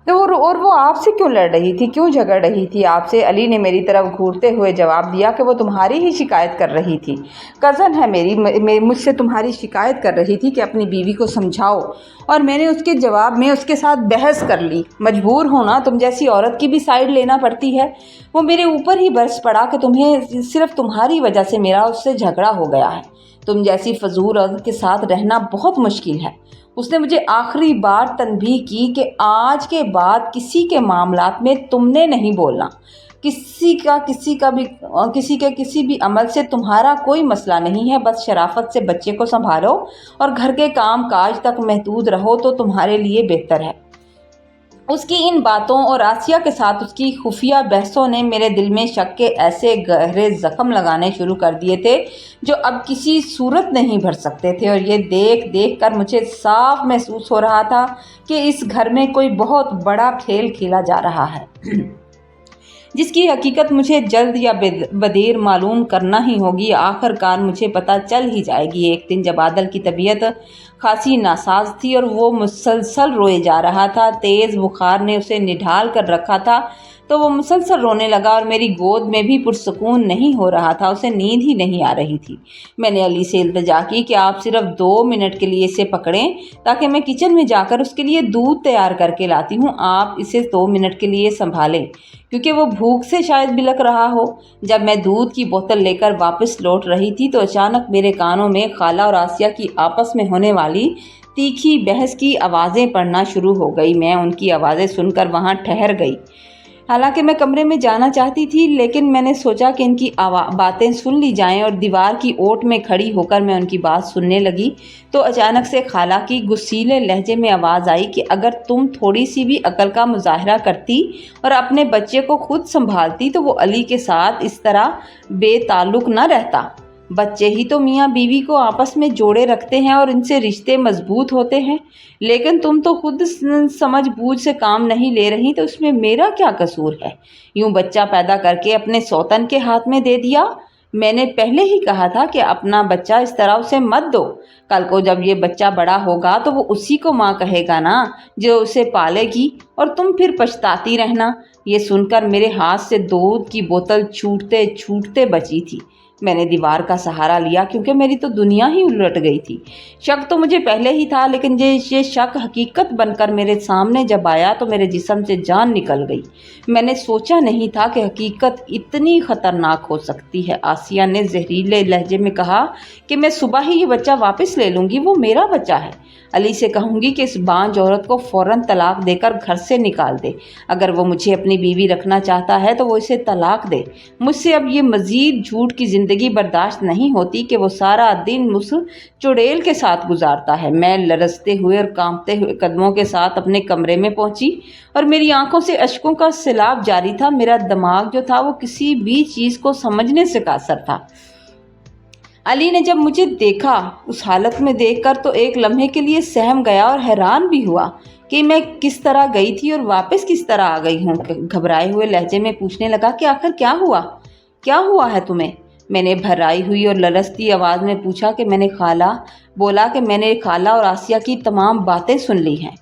तो और वो आपसे क्यों लड़ रही थी, क्यों झगड़ रही थी आपसे? अली ने मेरी तरफ घूरते हुए जवाब दिया कि वो तुम्हारी ही शिकायत कर रही थी। कज़न है मेरी, मुझसे तुम्हारी शिकायत कर रही थी कि अपनी बीवी को समझाओ, और मैंने उसके जवाब में उसके साथ बहस कर ली। मजबूर हो ना, तुम जैसी औरत की भी साइड लेना पड़ती है। वो मेरे ऊपर ही बरस पड़ा कि तुम्हें सिर्फ तुम्हारी वजह से मेरा उससे झगड़ा हो गया है। तुम जैसी फजूल औरत के साथ रहना बहुत मुश्किल है। उसने मुझे आखिरी बार तनबीह की कि आज के बाद किसी के मामलात में तुमने नहीं बोलना। किसी के किसी भी अमल से तुम्हारा कोई मसला नहीं है। बस शराफत से बच्चे को संभालो और घर के काम काज तक महदूद रहो तो तुम्हारे लिए बेहतर है। اس کی ان باتوں اور آسیہ کے ساتھ اس کی خفیہ بحثوں نے میرے دل میں شک کے ایسے گہرے زخم لگانے شروع کر دیے تھے جو اب کسی صورت نہیں بھر سکتے تھے، اور یہ دیکھ دیکھ کر مجھے صاف محسوس ہو رہا تھا کہ اس گھر میں کوئی بہت بڑا کھیل کھیلا جا رہا ہے جس کی حقیقت مجھے جلد یا بدیر معلوم کرنا ہی ہوگی۔ آخر کار مجھے پتہ چل ہی جائے گی۔ ایک دن جب عادل کی طبیعت خاصی ناساز تھی اور وہ مسلسل روئے جا رہا تھا، تیز بخار نے اسے نڈھال کر رکھا تھا، تو وہ مسلسل رونے لگا اور میری گود میں بھی پرسکون نہیں ہو رہا تھا، اسے نیند ہی نہیں آ رہی تھی۔ میں نے علی سے التجا کی کہ آپ صرف 2 منٹ کے لیے اسے پکڑیں تاکہ میں کچن میں جا کر اس کے لیے دودھ تیار کر کے لاتی ہوں، آپ اسے 2 منٹ کے لیے سنبھالیں، کیونکہ وہ بھوک سے شاید بلک رہا ہو۔ جب میں دودھ کی بوتل لے کر واپس لوٹ رہی تھی تو اچانک میرے کانوں میں خالہ اور آسیہ کی آپس میں ہونے والی تیکھی بحث کی آوازیں پڑنا شروع ہو گئی۔ میں ان کی آوازیں سن کر وہاں ٹھہر گئی۔ حالانکہ میں کمرے میں جانا چاہتی تھی، لیکن میں نے سوچا کہ ان کی باتیں سن لی جائیں، اور دیوار کی اوٹ میں کھڑی ہو کر میں ان کی بات سننے لگی تو اچانک سے خالہ کی غصیلے لہجے میں آواز آئی کہ اگر تم تھوڑی سی بھی عقل کا مظاہرہ کرتی اور اپنے بچے کو خود سنبھالتی تو وہ علی کے ساتھ اس طرح بے تعلق نہ رہتا۔ بچے ہی تو میاں بیوی کو آپس میں جوڑے رکھتے ہیں اور ان سے رشتے مضبوط ہوتے ہیں، لیکن تم تو خود سمجھ بوجھ سے کام نہیں لے رہی، تو اس میں میرا کیا قصور ہے؟ یوں بچہ پیدا کر کے اپنے سوتن کے ہاتھ میں دے دیا۔ میں نے پہلے ہی کہا تھا کہ اپنا بچہ اس طرح اسے مت دو، کل کو جب یہ بچہ بڑا ہوگا تو وہ اسی کو ماں کہے گا نا جو اسے پالے گی، اور تم پھر پچھتاتی رہنا۔ یہ سن کر میرے ہاتھ سے دودھ کی بوتل چھوٹتے چھوٹتے بچی تھی۔ میں نے دیوار کا سہارا لیا کیونکہ میری تو دنیا ہی الٹ گئی تھی۔ شک تو مجھے پہلے ہی تھا، لیکن یہ شک حقیقت بن کر میرے سامنے جب آیا تو میرے جسم سے جان نکل گئی۔ میں نے سوچا نہیں تھا کہ حقیقت اتنی خطرناک ہو سکتی ہے۔ آسیہ نے زہریلے لہجے میں کہا کہ میں صبح ہی یہ بچہ واپس لے لوں گی، وہ میرا بچہ ہے۔ علی سے کہوں گی کہ اس بانجھ عورت کو فوراً طلاق دے کر گھر سے نکال دے۔ اگر وہ مجھے اپنی بیوی رکھنا چاہتا ہے تو وہ اسے طلاق دے۔ مجھ سے اب یہ مزید جھوٹ کی زندگی برداشت نہیں ہوتی کہ وہ سارا دن اس چڑیل کے ساتھ گزارتا ہے۔ میں لرزتے ہوئے اور کانپتے ہوئے قدموں کے ساتھ اپنے کمرے میں پہنچی اور میری آنکھوں سے اشکوں کا سیلاب جاری تھا۔ میرا دماغ جو تھا وہ کسی بھی چیز کو سمجھنے سے قاصر تھا۔ علی نے جب مجھے دیکھا اس حالت میں دیکھ کر تو ایک لمحے کے لیے سہم گیا اور حیران بھی ہوا کہ میں کس طرح گئی تھی اور واپس کس طرح آ گئی ہوں۔ گھبرائے ہوئے لہجے میں پوچھنے لگا کہ آخر کیا ہوا ہے تمہیں؟ میں نے بھرائی ہوئی اور لرزتی آواز میں پوچھا کہ میں نے خالہ اور آسیہ کی تمام باتیں سن لی ہیں۔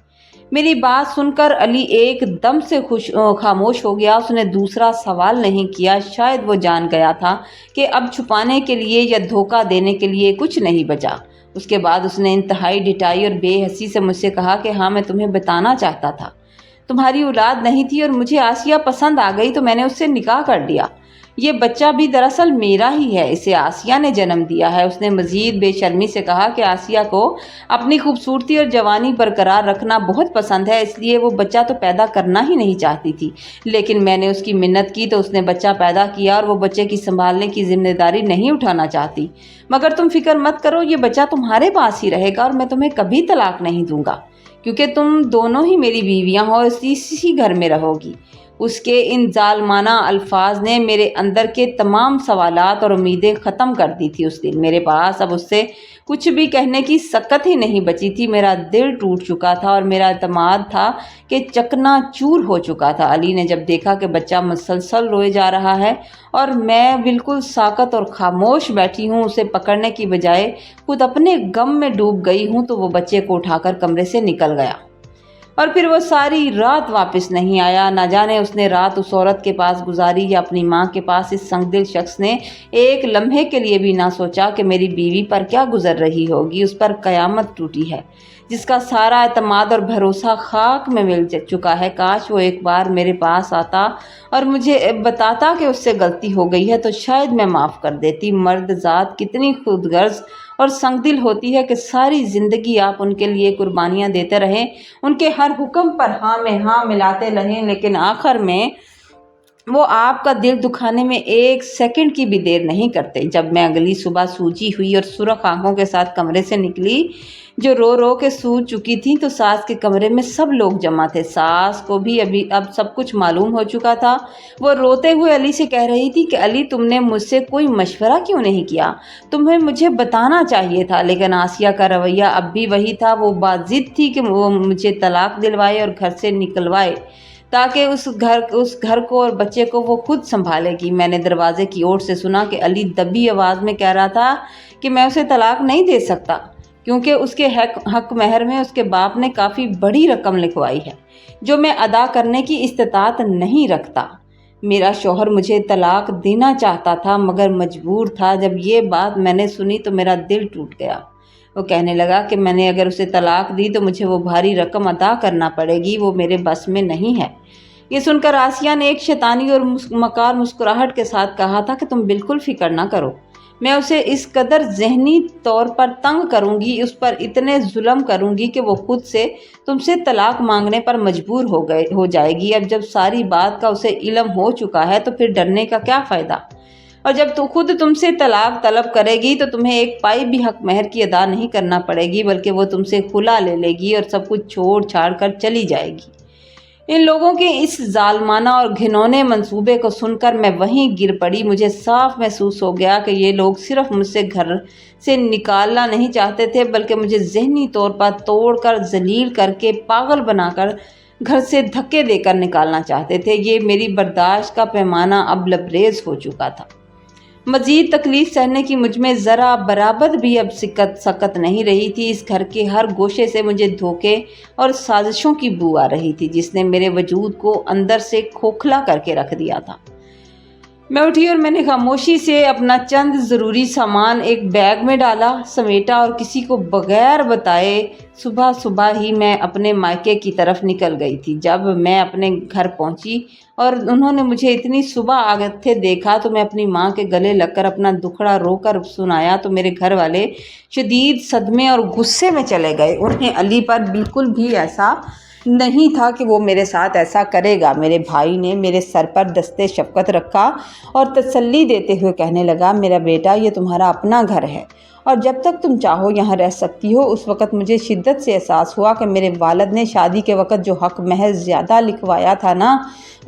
میری بات سن کر علی ایک دم سے خاموش ہو گیا۔ اس نے دوسرا سوال نہیں کیا۔ شاید وہ جان گیا تھا کہ اب چھپانے کے لیے یا دھوکہ دینے کے لیے کچھ نہیں بچا۔ اس کے بعد اس نے انتہائی ڈٹائی اور بے حسی سے مجھ سے کہا کہ ہاں، میں تمہیں بتانا چاہتا تھا، تمہاری اولاد نہیں تھی اور مجھے آسیہ پسند آ گئی تو میں نے اس سے نکاح کر لیا۔ یہ بچہ بھی دراصل میرا ہی ہے، اسے آسیہ نے جنم دیا ہے۔ اس نے مزید بے شرمی سے کہا کہ آسیہ کو اپنی خوبصورتی اور جوانی برقرار رکھنا بہت پسند ہے، اس لیے وہ بچہ تو پیدا کرنا ہی نہیں چاہتی تھی، لیکن میں نے اس کی منت کی تو اس نے بچہ پیدا کیا، اور وہ بچے کی سنبھالنے کی ذمہ داری نہیں اٹھانا چاہتی۔ مگر تم فکر مت کرو، یہ بچہ تمہارے پاس ہی رہے گا اور میں تمہیں کبھی طلاق نہیں دوں گا، کیونکہ تم دونوں ہی میری بیویاں ہو، اسی گھر میں رہو گی۔ اس کے ان ظالمانہ الفاظ نے میرے اندر کے تمام سوالات اور امیدیں ختم کر دی تھی۔ اس دن میرے پاس اب اس سے کچھ بھی کہنے کی سکت ہی نہیں بچی تھی۔ میرا دل ٹوٹ چکا تھا اور میرا اعتماد تھا کہ چکنا چور ہو چکا تھا۔ علی نے جب دیکھا کہ بچہ مسلسل روئے جا رہا ہے اور میں بالکل ساکت اور خاموش بیٹھی ہوں، اسے پکڑنے کی بجائے خود اپنے غم میں ڈوب گئی ہوں، تو وہ بچے کو اٹھا کر کمرے سے نکل گیا اور پھر وہ ساری رات واپس نہیں آیا۔ نہ جانے اس نے رات اس عورت کے پاس گزاری یا اپنی ماں کے پاس۔ اس سنگ دل شخص نے ایک لمحے کے لیے بھی نہ سوچا کہ میری بیوی پر کیا گزر رہی ہوگی۔ اس پر قیامت ٹوٹی ہے، جس کا سارا اعتماد اور بھروسہ خاک میں مل چکا ہے۔ کاش وہ ایک بار میرے پاس آتا اور مجھے بتاتا کہ اس سے غلطی ہو گئی ہے، تو شاید میں معاف کر دیتی۔ مرد ذات کتنی خود غرض اور سنگ دل ہوتی ہے کہ ساری زندگی آپ ان کے لیے قربانیاں دیتے رہیں، ان کے ہر حکم پر ہاں میں ہاں ملاتے رہیں، لیکن آخر میں वो आपका दिल दुखाने में एक सेकंड की भी देर नहीं करते। जब मैं अगली सुबह सूजी हुई और सुर्ख आंखों के साथ कमरे से निकली, जो रो रो के सूज चुकी थी, तो सास के कमरे में सब लोग जमा थे। सास को भी अभी अब सब कुछ मालूम हो चुका था। वो रोते हुए अली से कह रही थी कि अली, तुमने मुझसे कोई मशवरा क्यों नहीं किया? तुम्हें मुझे बताना चाहिए था। लेकिन आसिया का रवैया अब भी वही था। वो बाजिद थी कि वो मुझे तलाक दिलवाए और घर से निकलवाए, ताकि उस घर को और बच्चे को वो खुद संभालेगी। मैंने दरवाजे की ओर से सुना कि अली दबी आवाज़ में कह रहा था कि मैं उसे तलाक नहीं दे सकता, क्योंकि उसके हक महर में उसके बाप ने काफ़ी बड़ी रकम लिखवाई है, जो मैं अदा करने की इस्तिताअत नहीं रखता। मेरा शौहर मुझे तलाक देना चाहता था, मगर मजबूर था। जब ये बात मैंने सुनी तो मेरा दिल टूट गया। वो कहने लगा कि मैंने अगर उसे तलाक दी तो मुझे वो भारी रकम अदा करना पड़ेगी, वो मेरे बस में नहीं है। ये सुनकर आसिया ने एक शैतानी और मकार मुस्कुराहट के साथ कहा था कि तुम बिल्कुल फिक्र ना करो, मैं उसे इस कदर जहनी तौर पर तंग करूंगी, उस पर इतने जुल्म करूंगी कि वो खुद से तुमसे तलाक मांगने पर मजबूर हो जाएगी। अब जब सारी बात का उसे इल्म हो चुका है तो फिर डरने का क्या फ़ायदा? और जब तो खुद तुमसे तलाक तलब करेगी तो तुम्हें एक पाई भी हक महर की अदा नहीं करना पड़ेगी, बल्कि वो तुमसे खुला ले लेगी और सब कुछ छोड़ छाड़ कर चली जाएगी। इन लोगों के इस जालमाना और घिनौने मंसूबे को सुनकर मैं वहीं गिर पड़ी। मुझे साफ महसूस हो गया कि ये लोग सिर्फ मुझसे घर से निकालना नहीं चाहते थे, बल्कि मुझे जहनी तौर पर तोड़कर, जलील करके, पागल बनाकर घर से धक्के देकर निकालना चाहते थे। ये मेरी बर्दाश्त का पैमाना अब लबरेज हो चुका था। मज़ीद तकलीफ़ सहने की मुझ में ज़रा बराबर भी अब सकत नहीं रही थी। इस घर के हर गोशे से मुझे धोखे और साजिशों की बू आ रही थी, जिसने मेरे वजूद को अंदर से खोखला करके रख दिया था। मैं उठी और मैंने खामोशी से अपना चंद ज़रूरी सामान एक बैग में डाला, समेटा और किसी को बगैर बताए सुबह सुबह ही मैं अपने मायके की तरफ निकल गई थी। जब मैं अपने घर पहुंची और उन्होंने मुझे इतनी सुबह आगते देखा तो मैं अपनी माँ के गले लगकर अपना दुखड़ा रोकर सुनाया तो मेरे घर वाले शदीद सदमे और गुस्से में चले गए। उन्हें अली पर बिल्कुल भी ऐसा नहीं था कि वो मेरे साथ ऐसा करेगा। मेरे भाई ने मेरे सर पर दस्ते शफ़क़त रखा और तसल्ली देते हुए कहने लगा, मेरा बेटा, ये तुम्हारा अपना घर है और जब तक तुम चाहो यहाँ रह सकती हो। उस वक़्त मुझे शिद्दत से एहसास हुआ कि मेरे वालिद ने शादी के वक़्त जो हक़ महर ज़्यादा लिखवाया था ना,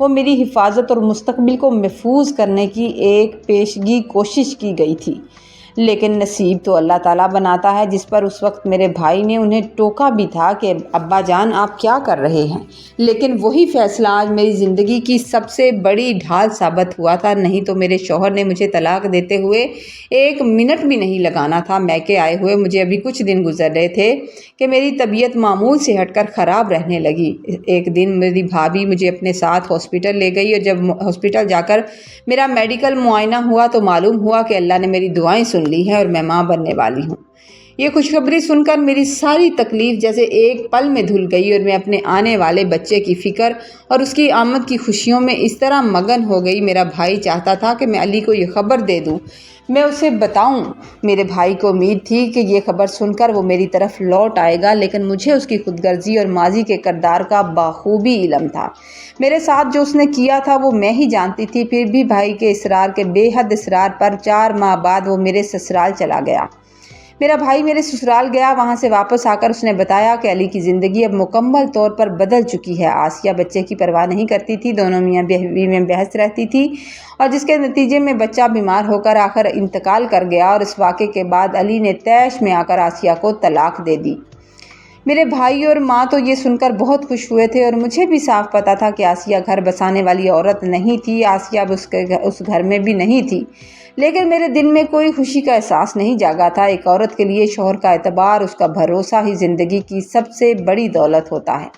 वो मेरी हिफाजत और मुस्तक़बिल को महफूज करने की एक पेशगी कोशिश की गई थी। लेकिन नसीब तो अल्लाह ताला बनाता है, जिस पर उस वक्त मेरे भाई ने उन्हें टोका भी था कि अब्बा जान आप क्या कर रहे हैं। लेकिन वही फ़ैसला आज मेरी ज़िंदगी की सबसे बड़ी ढाल साबित हुआ था। नहीं तो मेरे शौहर ने मुझे तलाक देते हुए एक मिनट भी नहीं लगाना था। मैके आए हुए मुझे अभी कुछ दिन गुजर रहे थे कि मेरी तबीयत मामूल से हटकर ख़राब रहने लगी। एक दिन मेरी भाभी मुझे अपने साथ हॉस्पिटल ले गई और जब हॉस्पिटल जाकर मेरा मेडिकल मुआयना हुआ तो मालूम हुआ कि अल्लाह ने मेरी दुआएं सुन ली हैं और मैं माँ बनने वाली हूँ। ये खुशखबरी सुनकर मेरी सारी तकलीफ़ जैसे एक पल में धुल गई और मैं अपने आने वाले बच्चे की फ़िक्र और उसकी आमद की खुशियों में इस तरह मगन हो गई। मेरा भाई चाहता था कि मैं अली को ये खबर दे दूँ, मैं उसे बताऊं। मेरे भाई को उम्मीद थी कि ये खबर सुनकर वो मेरी तरफ लौट आएगा, लेकिन मुझे उसकी खुदगर्जी और माजी के किरदार का बाखूबी इल्म था। मेरे साथ जो उसने किया था वो मैं ही जानती थी। फिर भी भाई के इसरार के बेहद इसरार पर 4 माह बाद वो मेरे ससुराल चला गया। मेरा भाई मेरे ससुराल गया। वहाँ से वापस आकर उसने बताया कि अली की ज़िंदगी अब मुकम्मल तौर पर बदल चुकी है। आसिया बच्चे की परवाह नहीं करती थी, दोनों मियाँ बीवी में बहस रहती थी और जिसके नतीजे में बच्चा बीमार होकर आखिर इंतकाल कर गया। और इस वाक़े के बाद अली ने तैश में आकर आसिया को तलाक दे दी। मेरे भाई और माँ तो ये सुनकर बहुत खुश हुए थे और मुझे भी साफ पता था कि आसिया घर बसाने वाली औरत नहीं थी। आसिया अब उस घर में भी नहीं थी, लेकिन मेरे दिल में कोई खुशी का एहसास नहीं जागा था। एक औरत के लिए शौहर का एतबार, उसका भरोसा ही ज़िंदगी की सबसे बड़ी दौलत होता है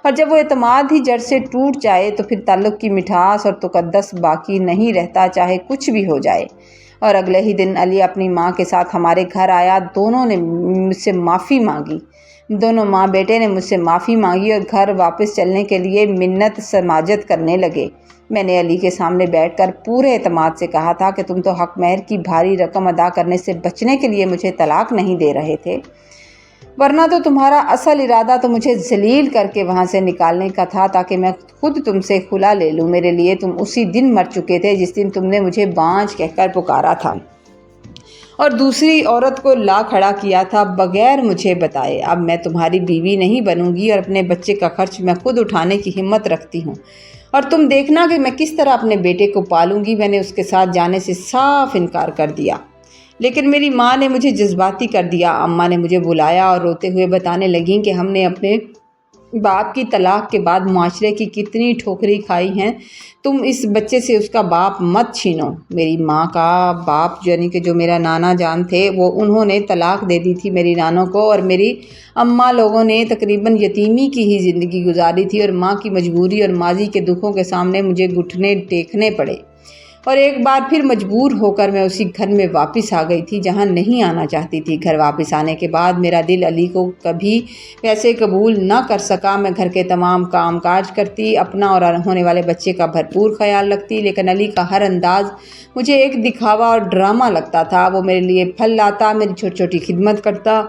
और जब वो एतमाद ही जड़ से टूट जाए तो फिर ताल्लुक़ की मिठास और तक़द्दुस बाकी नहीं रहता, चाहे कुछ भी हो जाए। और अगले ही दिन अली अपनी माँ के साथ हमारे घर आया। दोनों ने मुझसे माफ़ी मांगी। दोनों माँ बेटे ने मुझसे माफ़ी मांगी और घर वापस चलने के लिए मिन्नत समाजत करने लगे। मैंने अली के सामने बैठकर पूरे एतमाद से कहा था कि तुम तो हक महर की भारी रकम अदा करने से बचने के लिए मुझे तलाक नहीं दे रहे थे। ورنہ تو تمہارا اصل ارادہ تو مجھے ذلیل کر کے وہاں سے نکالنے کا تھا تاکہ میں خود تم سے خلا لے لوں۔ میرے لیے تم اسی دن مر چکے تھے جس دن تم نے مجھے بانجھ کہہ کر پکارا تھا اور دوسری عورت کو لا کھڑا کیا تھا بغیر مجھے بتائے۔ اب میں تمہاری بیوی نہیں بنوں گی اور اپنے بچے کا خرچ میں خود اٹھانے کی ہمت رکھتی ہوں، اور تم دیکھنا کہ میں کس طرح اپنے بیٹے کو پالوں گی۔ میں نے اس کے ساتھ جانے سے صاف انکار کر دیا، لیکن میری ماں نے مجھے جذباتی کر دیا۔ اماں نے مجھے بلایا اور روتے ہوئے بتانے لگیں کہ ہم نے اپنے باپ کی طلاق کے بعد معاشرے کی کتنی ٹھوکریں کھائی ہیں، تم اس بچے سے اس کا باپ مت چھینو۔ میری ماں کا باپ یعنی کہ جو میرا نانا جان تھے، انہوں نے طلاق دے دی تھی میری نانوں کو، اور میری اماں لوگوں نے تقریباً یتیمی کی ہی زندگی گزاری تھی، اور ماں کی مجبوری اور ماضی کے دکھوں کے سامنے مجھے گھٹنے ٹیکنے پڑے، اور ایک بار پھر مجبور ہو کر میں اسی گھر میں واپس آ گئی تھی جہاں نہیں آنا چاہتی تھی۔ گھر واپس آنے کے بعد میرا دل علی کو کبھی ویسے قبول نہ کر سکا۔ میں گھر کے تمام کام کاج کرتی، اپنا اور ہونے والے بچے کا بھرپور خیال رکھتی، لیکن علی کا ہر انداز مجھے ایک دکھاوا اور ڈرامہ لگتا تھا۔ وہ میرے لیے پھل لاتا، میری چھوٹی چھوٹی خدمت کرتا،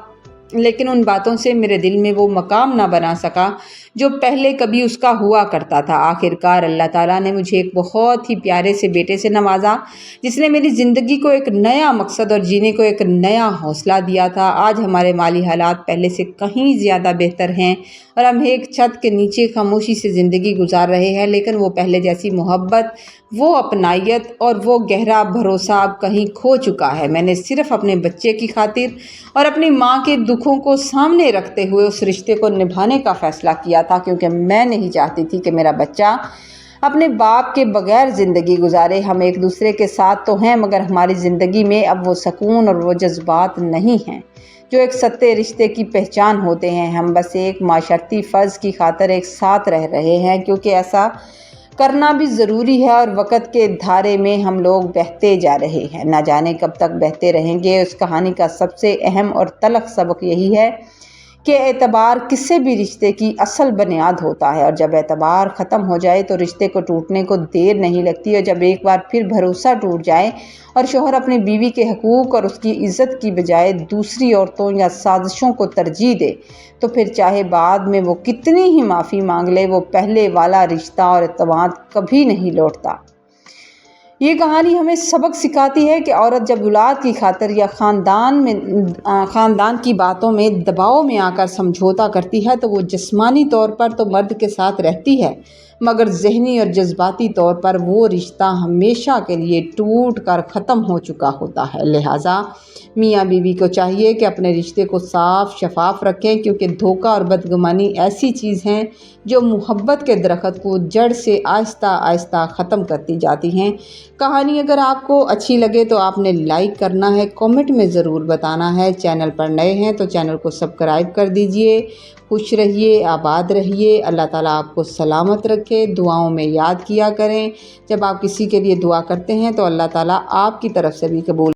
لیکن ان باتوں سے میرے دل میں وہ مقام نہ بنا سکا جو پہلے کبھی اس کا ہوا کرتا تھا۔ آخرکار اللہ تعالیٰ نے مجھے ایک بہت ہی پیارے سے بیٹے سے نوازا جس نے میری زندگی کو ایک نیا مقصد اور جینے کو ایک نیا حوصلہ دیا تھا۔ آج ہمارے مالی حالات پہلے سے کہیں زیادہ بہتر ہیں اور ہم ایک چھت کے نیچے خاموشی سے زندگی گزار رہے ہیں، لیکن وہ پہلے جیسی محبت، وہ اپنائیت اور وہ گہرا بھروسہ اب کہیں کھو چکا ہے۔ میں نے صرف اپنے بچے کی خاطر اور اپنی ماں کے دکھوں کو سامنے رکھتے ہوئے اس رشتے کو نبھانے کا فیصلہ کیا تھا، کیونکہ میں نہیں چاہتی تھی کہ میرا بچہ اپنے باپ کے بغیر زندگی گزارے۔ ہم ایک دوسرے کے ساتھ تو ہیں، مگر ہماری زندگی میں اب وہ سکون اور وہ جذبات نہیں ہیں جو ایک سچے رشتے کی پہچان ہوتے ہیں۔ ہم بس ایک معاشرتی فرض کی خاطر ایک ساتھ رہ رہے ہیں، کیونکہ ایسا کرنا بھی ضروری ہے، اور وقت کے دھارے میں ہم لوگ بہتے جا رہے ہیں، نہ جانے کب تک بہتے رہیں گے۔ اس کہانی کا سب سے اہم اور تلخ سبق یہی ہے کہ اعتبار کسی بھی رشتے کی اصل بنیاد ہوتا ہے، اور جب اعتبار ختم ہو جائے تو رشتے کو ٹوٹنے کو دیر نہیں لگتی، اور جب ایک بار پھر بھروسہ ٹوٹ جائے اور شوہر اپنی بیوی کے حقوق اور اس کی عزت کی بجائے دوسری عورتوں یا سازشوں کو ترجیح دے تو پھر چاہے بعد میں وہ کتنی ہی معافی مانگ لے، وہ پہلے والا رشتہ اور اعتماد کبھی نہیں لوٹتا۔ یہ کہانی ہمیں سبق سکھاتی ہے کہ عورت جب اولاد کی خاطر یا خاندان کی باتوں میں دباؤ میں آ کر سمجھوتا کرتی ہے تو وہ جسمانی طور پر تو مرد کے ساتھ رہتی ہے، مگر ذہنی اور جذباتی طور پر وہ رشتہ ہمیشہ کے لیے ٹوٹ کر ختم ہو چکا ہوتا ہے۔ لہٰذا میاں بیوی کو چاہیے کہ اپنے رشتے کو صاف شفاف رکھیں، کیونکہ دھوکہ اور بدگمانی ایسی چیز ہیں جو محبت کے درخت کو جڑ سے آہستہ آہستہ ختم کرتی جاتی ہیں۔ کہانی اگر آپ کو اچھی لگے تو آپ نے لائک کرنا ہے، کامنٹ میں ضرور بتانا ہے۔ چینل پر نئے ہیں تو چینل کو سبسکرائب کر دیجئے۔ خوش رہیے، آباد رہیے، اللہ تعالیٰ آپ کو سلامت رکھے۔ دعاؤں میں یاد کیا کریں، جب آپ کسی کے لیے دعا کرتے ہیں تو اللہ تعالیٰ آپ کی طرف سے بھی قبول